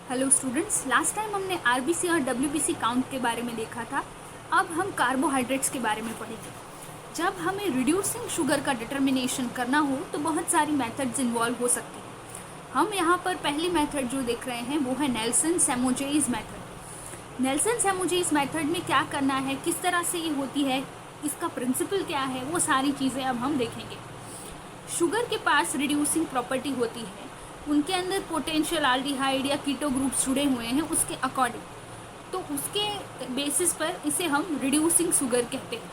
Hello students, last time हमने RBC और WBC count के बारे में देखा था। अब हम कार्बोहाइड्रेट्स के बारे में पढ़ेंगे। जब हमें रिड्यूसिंग शुगर का डिटर्मिनेशन करना हो तो बहुत सारी मेथड्स इन्वॉल्व हो सकती हैं। हम यहाँ पर पहली मेथड जो देख रहे हैं वो है नेल्सन-सैमुजेइस मेथड। नेल्सन-सैमुजेइस मेथड में क्या करना है, किस तरह से ये होती है, इसका प्रिंसिपल क्या है, वो सारी चीज़ें अब हम देखेंगे। शुगर के पास रिड्यूसिंग प्रॉपर्टी होती है, उनके अंदर पोटेंशियल आल्डिहाइड या कीटो ग्रुप्स जुड़े हुए हैं उसके अकॉर्डिंग, तो उसके बेसिस पर इसे हम रिड्यूसिंग शुगर कहते हैं।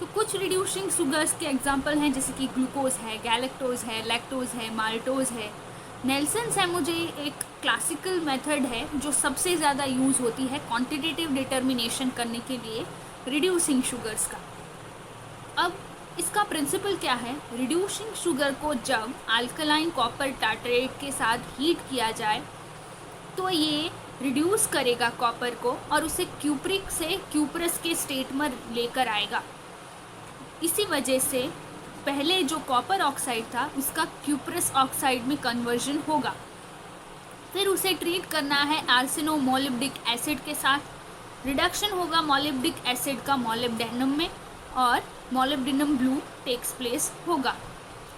तो कुछ रिड्यूसिंग शुगर्स के एग्जांपल हैं, जैसे कि ग्लूकोज है, गैलेक्टोज है, लैक्टोज है, माल्टोज है। नेल्सन-सैमुजे एक क्लासिकल मेथड है जो सबसे ज़्यादा यूज़ होती है क्वांटिटेटिव डिटर्मिनेशन करने के लिए रिड्यूसिंग शुगर्स का। अब इसका प्रिंसिपल क्या है, रिड्यूसिंग शुगर को जब अल्कलाइन कॉपर टार्टरेट के साथ हीट किया जाए तो ये रिड्यूस करेगा कॉपर को और उसे क्यूप्रिक से क्यूप्रस के स्टेट में लेकर आएगा। इसी वजह से पहले जो कॉपर ऑक्साइड था उसका क्यूप्रस ऑक्साइड में कन्वर्जन होगा। फिर उसे ट्रीट करना है आर्सेनो-मोलिब्डिक एसिड के साथ। रिडक्शन होगा मोलिब्डिक एसिड का मोलिब्डेनम में और मोलिब्डेनम ब्लू टेक्स प्लेस होगा।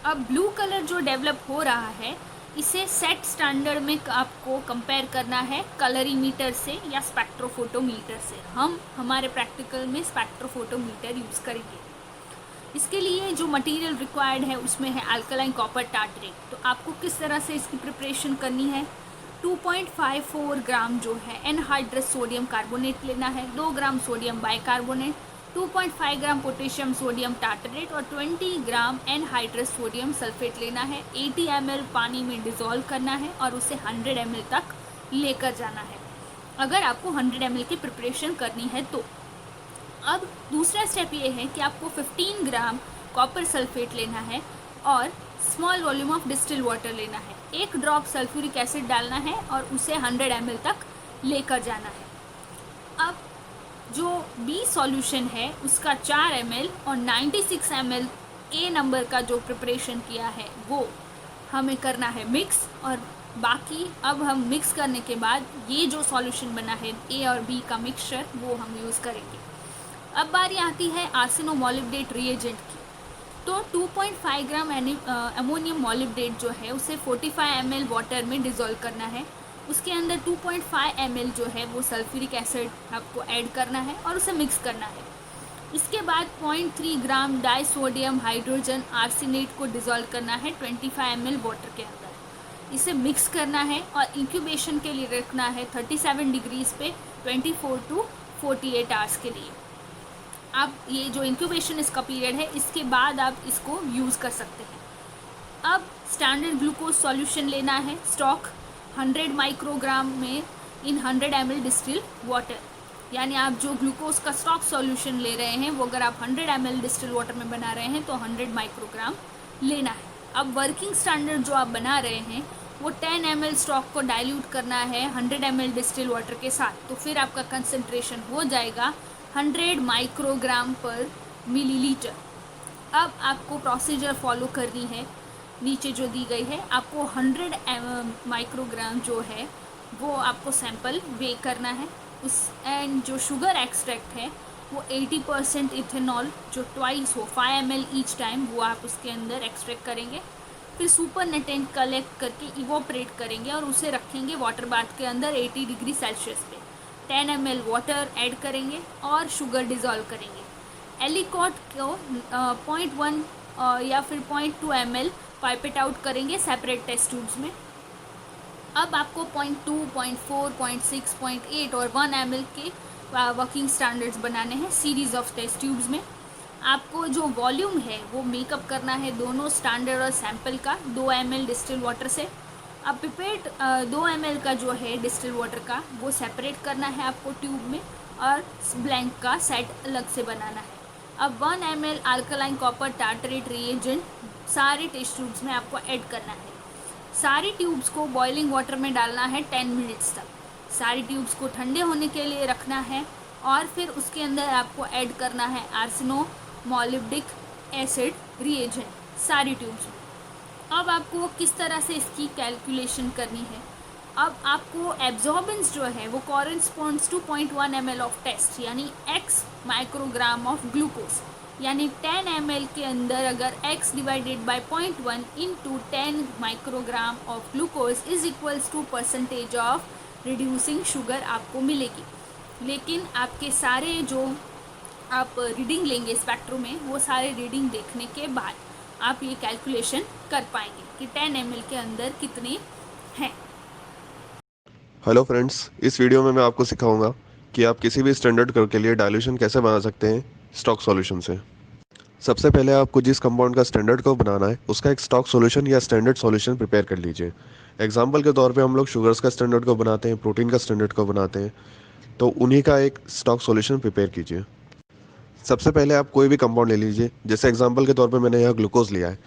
अब ब्लू कलर जो डेवलप हो रहा है इसे सेट स्टैंडर्ड में आपको कंपेयर करना है कलरीमीटर से या स्पेक्ट्रोफोटोमीटर से। हम हमारे प्रैक्टिकल में स्पेक्ट्रोफोटोमीटर यूज़ करेंगे। इसके लिए जो मटेरियल रिक्वायर्ड है उसमें है अल्कलाइन कॉपर टार्टरेट। तो आपको किस तरह से इसकी प्रिपरेशन करनी है, 2.54 ग्राम जो है एनहाइड्रस सोडियम कार्बोनेट लेना है, 2 gram sodium bicarbonate, 2.5 gram potassium sodium tartrate और 20 ग्राम एनहाइड्रस सोडियम सल्फेट लेना है। 80 ml पानी में डिज़ोल्व करना है और उसे 100 ml तक लेकर जाना है, अगर आपको 100 ml की प्रिपरेशन करनी है तो। अब दूसरा स्टेप ये है कि आपको 15 ग्राम कॉपर सल्फेट लेना है और small volume of distil water लेना है। 1 ड्रॉप सल्फ्यूरिक एसिड डालना है और उसे 100 ml तक लेकर जाना है। अब जो बी सॉल्यूशन है उसका 4 ml और 96 ml ए नंबर का जो प्रिपरेशन किया है वो हमें करना है मिक्स। और बाकी अब हम मिक्स करने के बाद ये जो सॉल्यूशन बना है ए और बी का मिक्सचर वो हम यूज़ करेंगे। अब बारी आती है आर्सेनो-मोलिब्डेट रिएजेंट की। तो 2.5 ग्राम अमोनियम मोलिब्डेट जो है उसे 45 ml वाटर में डिज़ोल्व करना है। उसके अंदर 2.5 ml जो है वो सल्फ्यूरिक एसिड आपको ऐड करना है और उसे मिक्स करना है। इसके बाद 0.3 ग्राम डाइसोडियम हाइड्रोजन आर्सेनेट को डिज़ोल्व करना है 25 ml वाटर के अंदर। इसे मिक्स करना है और इंक्यूबेशन के लिए रखना है 37 डिग्रीज़ पे 24 to 48 आवर्स के लिए। अब ये जो इंक्यूबेशन इसका पीरियड है इसके बाद आप इसको यूज़ कर सकते हैं। अब स्टैंडर्ड ग्लूकोज सॉल्यूशन लेना है, स्टॉक 100 माइक्रोग्राम में इन 100 ml डिस्टिल वाटर। यानी आप जो ग्लूकोज का स्टॉक सॉल्यूशन ले रहे हैं वो अगर आप 100 ml डिस्टिल वाटर में बना रहे हैं तो 100 माइक्रोग्राम लेना है। अब वर्किंग स्टैंडर्ड जो आप बना रहे हैं वो 10 ml स्टॉक को डाइल्यूट करना है 100 ml डिस्टिल वाटर के साथ, तो फिर आपका कंसंट्रेशन हो जाएगा 100 माइक्रोग्राम पर मिलीलीटर। अब आपको प्रोसीजर फॉलो करनी है, नीचे जो दी गई है। आपको 100 माइक्रोग्राम जो है वो आपको सैंपल वे करना है उस, एंड जो शुगर एक्सट्रैक्ट है वो 80% इथेनॉल जो ट्वाइस हो 5 ml ईच टाइम वो आप उसके अंदर एक्सट्रैक्ट करेंगे। फिर सुपर नेटेंट कलेक्ट करके इवोपरेट करेंगे और उसे रखेंगे वाटर बाथ के अंदर 80 डिग्री सेल्सियस पे। 10 ml वाटर ऐड करेंगे और शुगर डिज़ोल्व करेंगे। एलिकॉट को 0.1 या फिर 0.2 ml पाइपेट आउट करेंगे सेपरेट टेस्ट ट्यूब्स में। अब आपको 0.2, 0.4, 0.6, 0.8 और 1 ml के वर्किंग स्टैंडर्ड्स बनाने हैं सीरीज़ ऑफ टेस्ट ट्यूब्स में। आपको जो वॉल्यूम है वो मेकअप करना है दोनों स्टैंडर्ड और सैंपल का 2 ml डिस्टिल वाटर से। अब पिपेट 2 ml का जो है डिस्टिल वाटर का वो सेपरेट करना है आपको ट्यूब में और ब्लैंक का सेट अलग से बनाना है। अब 1 ml alkaline copper tartrate reagent सारे टेस्ट ट्यूब्स में आपको ऐड करना है। सारी ट्यूब्स को बॉइलिंग वाटर में डालना है 10 मिनट्स तक। सारी ट्यूब्स को ठंडे होने के लिए रखना है और फिर उसके अंदर आपको ऐड करना है आर्सेनो-मोलिब्डिक एसिड रिएजेंट सारी ट्यूब्स में। अब आपको किस तरह से इसकी कैलकुलेशन करनी है, अब आपको एब्जॉर्बेंस जो है वो corresponds to 0.1 ml of test, यानी x माइक्रोग्राम ऑफ ग्लूकोज, यानी 10 ml के अंदर अगर x divided by 0.1 into 10 microgram of glucose is equals to percentage of reducing sugar आपको मिलेगी। लेकिन आपके सारे जो आप रीडिंग लेंगे स्पेक्ट्रम में, वो सारे रीडिंग देखने के बाद आप ये कैलकुलेशन कर पाएंगे कि 10 ml के अंदर कितने हैं। हेलो फ्रेंड्स, इस वीडियो में मैं आपको सिखाऊंगा कि आप किसी भी स्टैंडर्ड कर्व के लिए डाइल्यूशन कैसे बना सकते हैं स्टॉक सॉल्यूशन से। सबसे पहले आपको जिस कंपाउंड का स्टैंडर्ड कर्व बनाना है उसका एक स्टॉक सॉल्यूशन या स्टैंडर्ड सॉल्यूशन प्रिपेयर कर लीजिए। एग्जांपल के तौर पे हम लोग शुगर्स का स्टैंडर्ड कर्व बनाते हैं, प्रोटीन का स्टैंडर्ड कर्व बनाते हैं, तो उन्हीं का एक स्टॉक सॉल्यूशन प्रिपेयर कीजिए। सबसे पहले आप कोई भी कंपाउंड ले लीजिए। जैसे एग्जांपल के तौर पे मैंने यहाँ ग्लूकोज लिया है,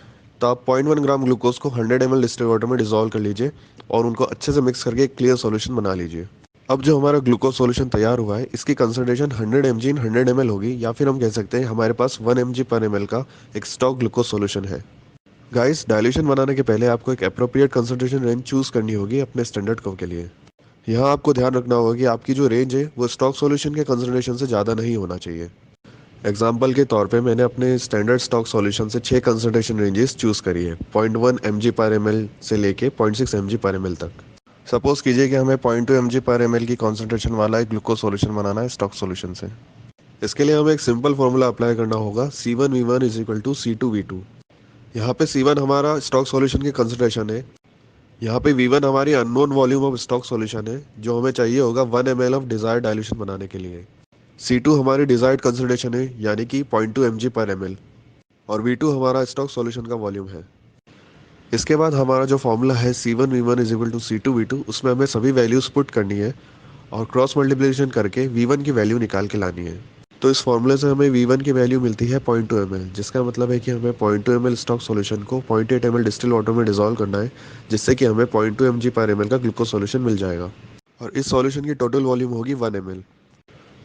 तो आप 0.1 ग्राम ग्लूकोज को 100 ml डिस्टिल्ड वाटर में डिजोल्व कर लीजिए और उनको अच्छे से मिक्स करके एक क्लियर सॉल्यूशन बना लीजिए। अब जो हमारा ग्लूकोज सॉल्यूशन तैयार हुआ है, इसकी कंसंट्रेशन 100 mg इन 100 ml होगी, या फिर हम कह सकते हैं हमारे पास 1 mg पर ml का एक स्टॉक ग्लूकोज सॉल्यूशन है। गाइस, डाइल्यूशन बनाने के पहले आपको एक अप्रोप्रिएट कंसंट्रेशन रेंज चूज करनी होगी अपने स्टैंडर्ड कर्व के लिए। यहाँ आपको ध्यान रखना होगा कि आपकी जो रेंज है वो स्टॉक सॉल्यूशन के कंसंट्रेशन से ज़्यादा नहीं होना चाहिए। एग्जाम्पल के तौर पे मैंने अपने स्टैंडर्ड स्टॉक सॉल्यूशन से 6 कंसंट्रेशन रेंजेस चूज़ करी है, 0.1 mg पर ml से लेके 0.6 mg पर ml तक। सपोज कीजिए कि हमें 0.2 mg पर ml की कॉन्सेंट्रेशन वाला एक ग्लूकोज सॉल्यूशन बनाना है स्टॉक सॉल्यूशन से। इसके लिए हमें एक सिंपल फॉर्मूला अप्लाई करना होगा, C1V1 is equal to C2V2। यहाँ पे C1 हमारा स्टॉक सॉल्यूशन की कंसंट्रेशन है, यहाँ पे V1 हमारी unknown volume of stock solution है जो हमें चाहिए होगा 1 ml ऑफ डिजायर्ड डाइल्यूशन बनाने के लिए। C2 हमारी डिजायर्ड कंसंट्रेशन है यानी कि 0.2 mg पर ml, और V2 हमारा स्टॉक सॉल्यूशन का वॉल्यूम है। इसके बाद हमारा जो फॉर्मूला है C1V1 is equal to C2V2, उसमें हमें सभी वैल्यूज पुट करनी है और क्रॉस मल्टीप्लिकेशन करके V1 की वैल्यू निकाल के लानी है। तो इस फॉर्मूले से हमें V1 की वैल्यू मिलती है 0.2 ml, जिसका मतलब है कि हमें 0.2 ml स्टॉक सॉल्यूशन को 0.8 ml डिस्टिल वाटर में डिजोल्व करना है, जिससे कि हमें 0.2 mg पर ml का ग्लूकोज सॉल्यूशन मिल जाएगा और इस सॉल्यूशन की टोटल वॉल्यूम होगी 1 ml।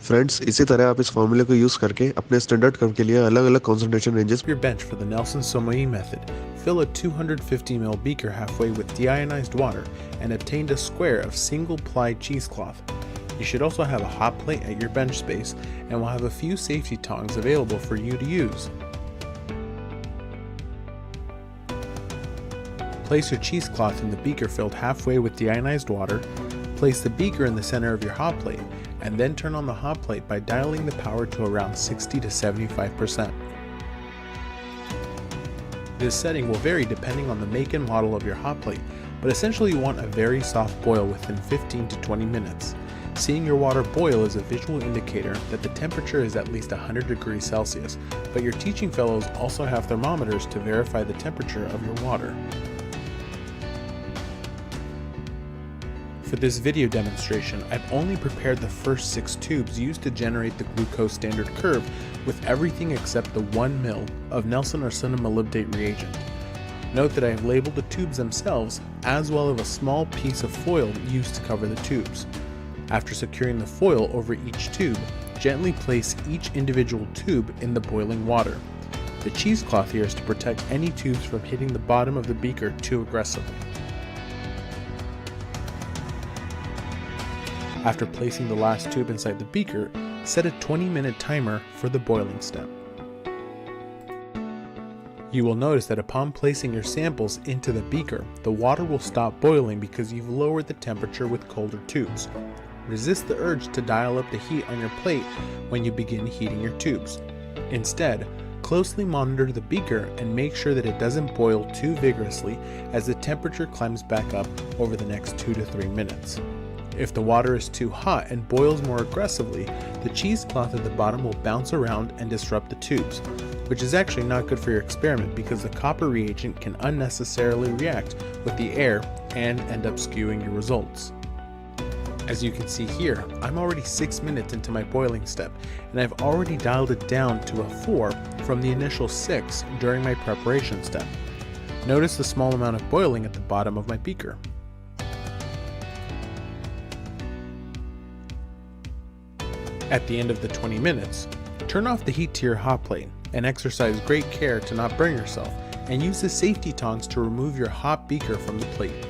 फ्रेंड्स, इसी तरह आप इस फॉर्मूले को यूज करके अपने स्टैंडर्ड कर्व के लिए अलग-अलग concentration ranges. Your bench for the Nelson-Somoi method. Fill a 250 ml beaker halfway with deionized water and obtained a square of single-ply cheesecloth. You should also have a hot plate at your bench space and will have a few safety tongs available for you to use. Place your cheesecloth in the beaker filled halfway with deionized water. Place the beaker in the center of your hot plate and then turn on the hot plate by dialing the power to around 60 to 75%. This setting will vary depending on the make and model of your hot plate, but essentially you want a very soft boil within 15 to 20 minutes. Seeing your water boil is a visual indicator that the temperature is at least 100 degrees Celsius, but your teaching fellows also have thermometers to verify the temperature of your water. For this video demonstration, I've only prepared the first 6 tubes used to generate the glucose standard curve with everything except the 1 ml of Nelson arsenamolybdate reagent. Note that I have labeled the tubes themselves as well as a small piece of foil used to cover the tubes. After securing the foil over each tube, gently place each individual tube in the boiling water. The cheesecloth here is to protect any tubes from hitting the bottom of the beaker too aggressively. After placing the last tube inside the beaker, set a 20-minute timer for the boiling step. You will notice that upon placing your samples into the beaker, the water will stop boiling because you've lowered the temperature with colder tubes. Resist the urge to dial up the heat on your plate when you begin heating your tubes. Instead, closely monitor the beaker and make sure that it doesn't boil too vigorously as the temperature climbs back up over the next 2 to 3 minutes. If the water is too hot and boils more aggressively, the cheesecloth at the bottom will bounce around and disrupt the tubes, which is actually not good for your experiment because the copper reagent can unnecessarily react with the air and end up skewing your results. As you can see here, I'm already 6 minutes into my boiling step, and I've already dialed it down to a 4 from the initial 6 during my preparation step. Notice the small amount of boiling at the bottom of my beaker. At the end of the 20 minutes, turn off the heat to your hot plate and exercise great care to not burn yourself, and use the safety tongs to remove your hot beaker from the plate.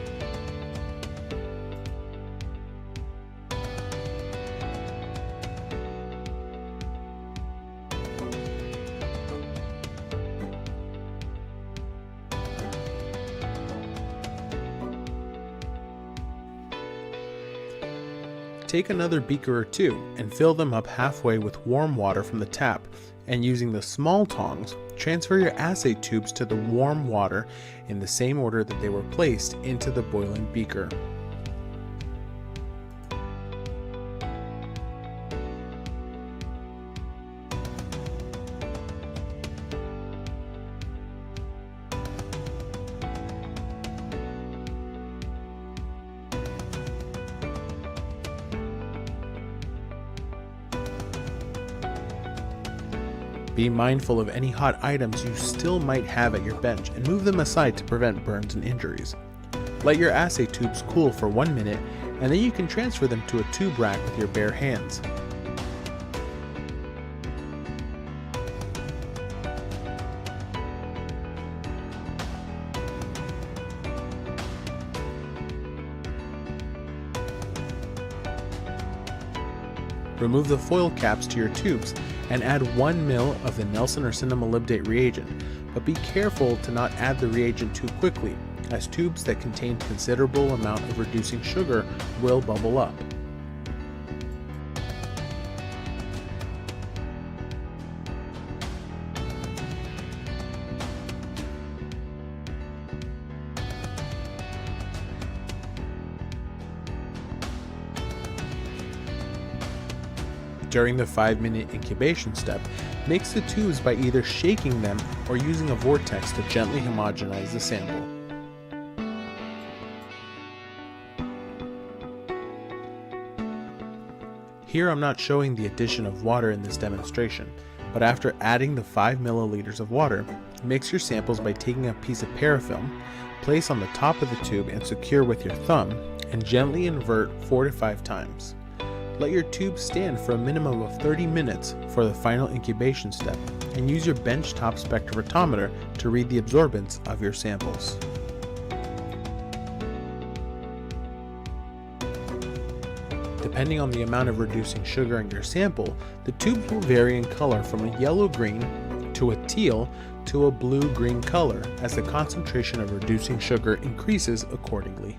Take another beaker or two and fill them up halfway with warm water from the tap, and using the small tongs, transfer your assay tubes to the warm water in the same order that they were placed into the boiling beaker. Be mindful of any hot items you still might have at your bench and move them aside to prevent burns and injuries. Let your assay tubes cool for 1 minute, and then you can transfer them to a tube rack with your bare hands. Remove the foil caps to your tubes and add 1 ml of the Nelson or Cinnamolybdate reagent, but be careful to not add the reagent too quickly, as tubes that contain considerable amount of reducing sugar will bubble up. During the 5-minute incubation step, mix the tubes by either shaking them or using a vortex to gently homogenize the sample. Here I'm not showing the addition of water in this demonstration, but after adding the 5 milliliters of water, mix your samples by taking a piece of parafilm, place on the top of the tube and secure with your thumb, and gently invert 4 to 5 times. Let your tube stand for a minimum of 30 minutes for the final incubation step, and use your benchtop spectrophotometer to read the absorbance of your samples. Depending on the amount of reducing sugar in your sample, the tubes will vary in color from a yellow-green to a teal to a blue-green color as the concentration of reducing sugar increases accordingly.